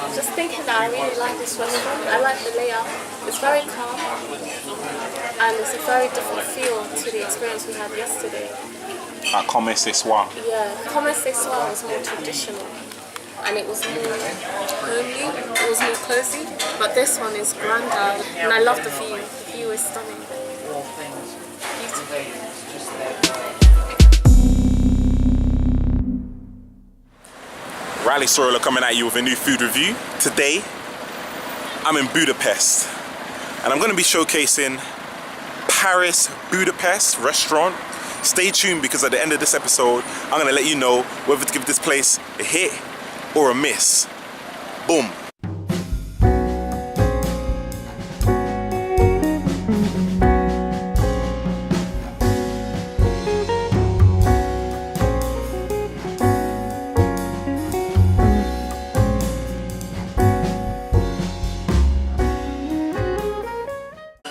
was just thinking that I really like this restaurant. I like the layout. It's very calm and it's a very different feel to the experience we had yesterday. At comprises. Yeah, comprises was more traditional and it was more homely, it was more cozy, but this one is grander and I love the view. The view is stunning. Beautiful. Riley Serola coming at you with a new food review. Today, I'm in Budapest and I'm going to be showcasing Paris Budapest Restaurant. Stay tuned because at the end of this episode, I'm going to let you know whether to give this place a hit or a miss. Boom.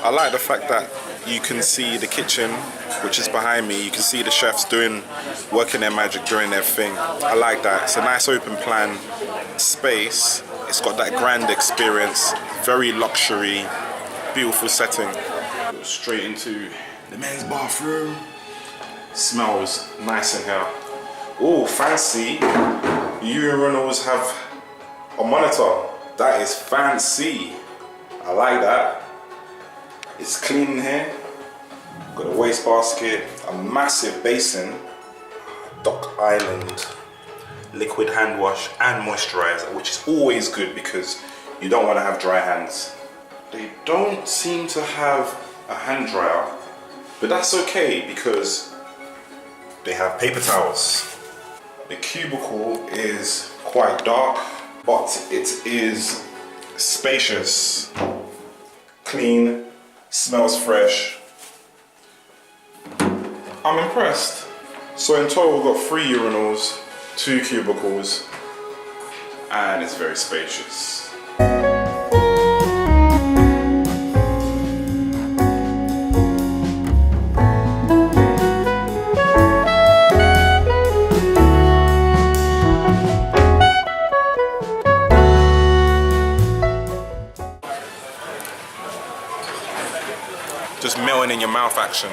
I like the fact that you can see the kitchen, which is behind me. You can see the chefs working their magic, doing their thing. I like that. It's a nice open plan space. It's got that grand experience, very luxury, beautiful setting. Straight into the men's bathroom. Smells nice in here. Oh, fancy. Urinals have a monitor. That is fancy. I like that. It's clean in here. Got a wastebasket, a massive basin, dock island, liquid hand wash and moisturizer, which is always good because you don't want to have dry hands. They don't seem to have a hand dryer, but that's okay because they have paper towels. The cubicle is quite dark, but it is spacious, clean, smells fresh. I'm impressed. So in total we've got 3 urinals, 2 cubicles, and it's very spacious. Just melting in your mouth action.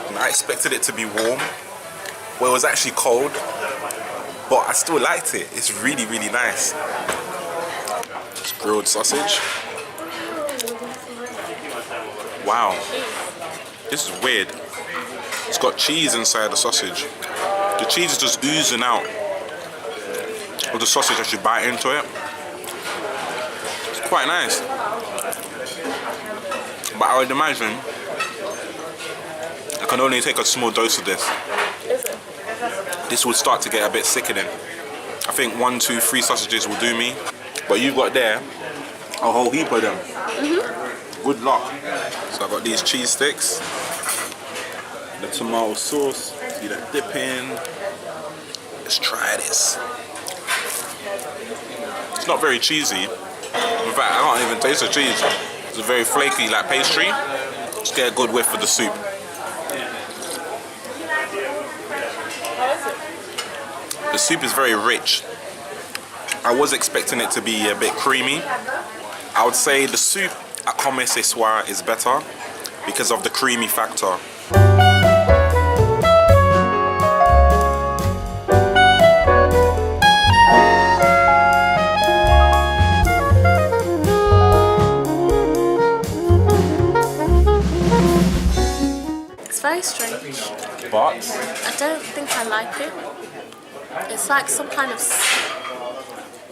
And I expected it to be warm. Well, it was actually cold, but I still liked it. It's really, really nice. Just grilled sausage. Wow, this is weird. It's got cheese inside the sausage. The cheese is just oozing out of the sausage as you bite into it. It's quite nice. But I would imagine I can only take a small dose of this. This would start to get a bit sickening. I think 1, 2, 3 sausages will do me. But you've got there a whole heap of them. Good luck. So I've got these cheese sticks, the tomato sauce, see that dipping. Let's try this. It's not very cheesy. In fact, I can't even taste the cheese. It's a very flaky, like pastry. Just get a good whiff of the soup. The soup is very rich. I was expecting it to be a bit creamy. I would say the soup at comprises is better because of the creamy factor. Very strange. But I don't think I like it. It's like some kind of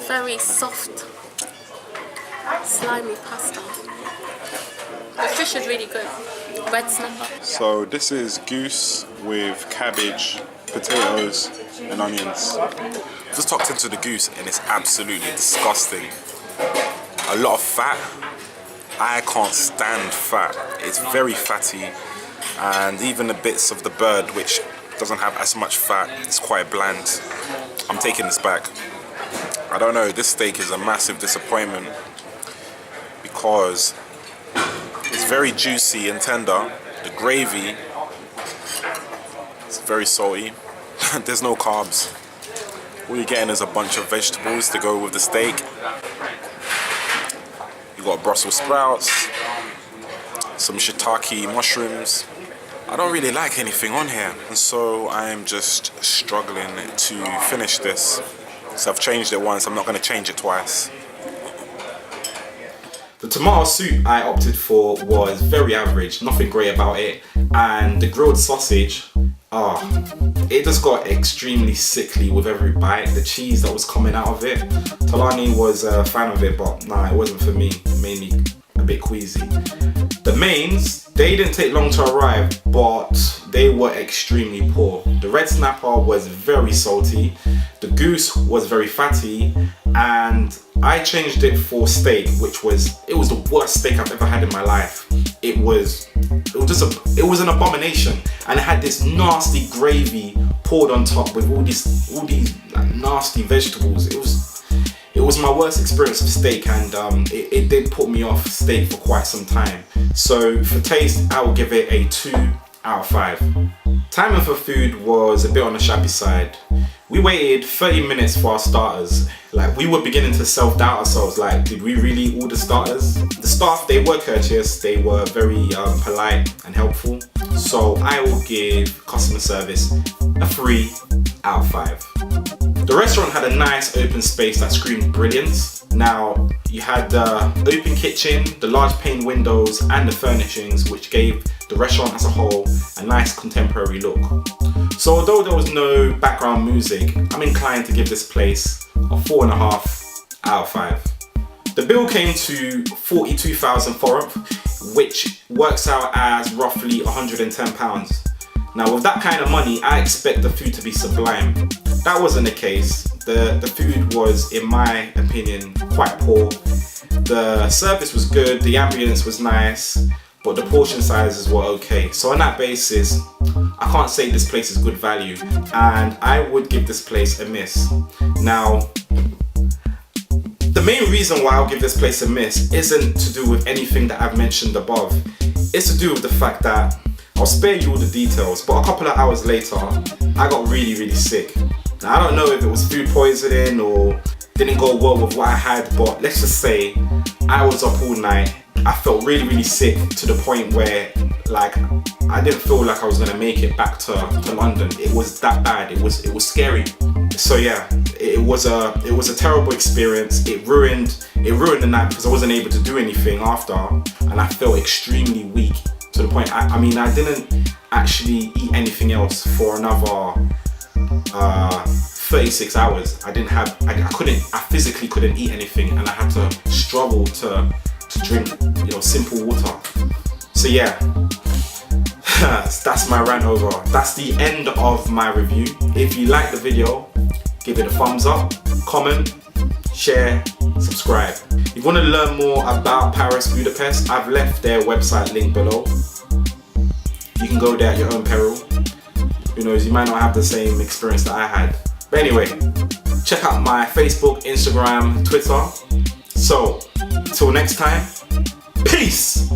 very soft, slimy pasta. The fish is really good. Red snapper. so this is goose with cabbage, potatoes and onions. Just tucked into the goose and it's absolutely disgusting. A lot of fat. I can't stand fat. It's very fatty. And even the bits of the bird which doesn't have as much fat, it's quite bland. I'm taking this back. I don't know, this steak is a massive disappointment because it's very juicy and tender. The gravy is very salty. There's no carbs. All you're getting is a bunch of vegetables to go with the steak. You got Brussels sprouts, some shiitake mushrooms. I don't really like anything on here, and so I'm just struggling to finish this. So I've changed it once, I'm not going to change it twice. The tomato soup I opted for was very average, nothing great about it, and the grilled sausage, it just got extremely sickly with every bite. The cheese that was coming out of it, Talani was a fan of it, but nah, it wasn't for me. It made me a bit queasy. The mains, they didn't take long to arrive, but they were extremely poor. The red snapper was very salty, the goose was very fatty, and I changed it for steak, which was the worst steak I've ever had in my life. It was an abomination, and it had this nasty gravy poured on top with all these like, nasty vegetables. It was my worst experience of steak, and it did put me off steak for quite some time. So for taste, I will give it a 2 out of 5. Timing for food was a bit on the shabby side. We waited 30 minutes for our starters. Like, we were beginning to self-doubt ourselves, like, did we really order starters? The staff, they were courteous, they were very polite and helpful. So I will give customer service a 3 out of 5. The restaurant had a nice open space that screamed brilliance. Now, you had the open kitchen, the large pane windows, and the furnishings, which gave the restaurant as a whole a nice contemporary look. So although there was no background music, I'm inclined to give this place a 4.5 out of 5. The bill came to 42,000 forint, which works out as roughly £110. Now with that kind of money, I expect the food to be sublime. That wasn't the case. The food was, in my opinion, quite poor. The service was good, the ambience was nice, but the portion sizes were okay. So on that basis, I can't say this place is good value, and I would give this place a miss. Now, the main reason why I'll give this place a miss isn't to do with anything that I've mentioned above. It's to do with the fact that, I'll spare you all the details, but a couple of hours later, I got really, really sick. Now, I don't know if it was food poisoning or didn't go well with what I had, but let's just say I was up all night. I felt really, really sick to the point where, like, I didn't feel like I was gonna make it back to London. It was that bad. It was scary. So yeah, it was a terrible experience. It ruined the night because I wasn't able to do anything after, and I felt extremely weak to the point. I mean, I didn't actually eat anything else for another 36 hours. I physically couldn't eat anything, and I had to struggle to drink, simple water. So yeah, that's my rant over. That's the end of my review. If you like the video, give it a thumbs up, comment, share, subscribe. If you want to learn more about Paris Budapest, I've left their website link below. You can go there at your own peril. Who knows, you might not have the same experience that I had. But anyway, check out my Facebook, Instagram, Twitter. So, till next time, peace!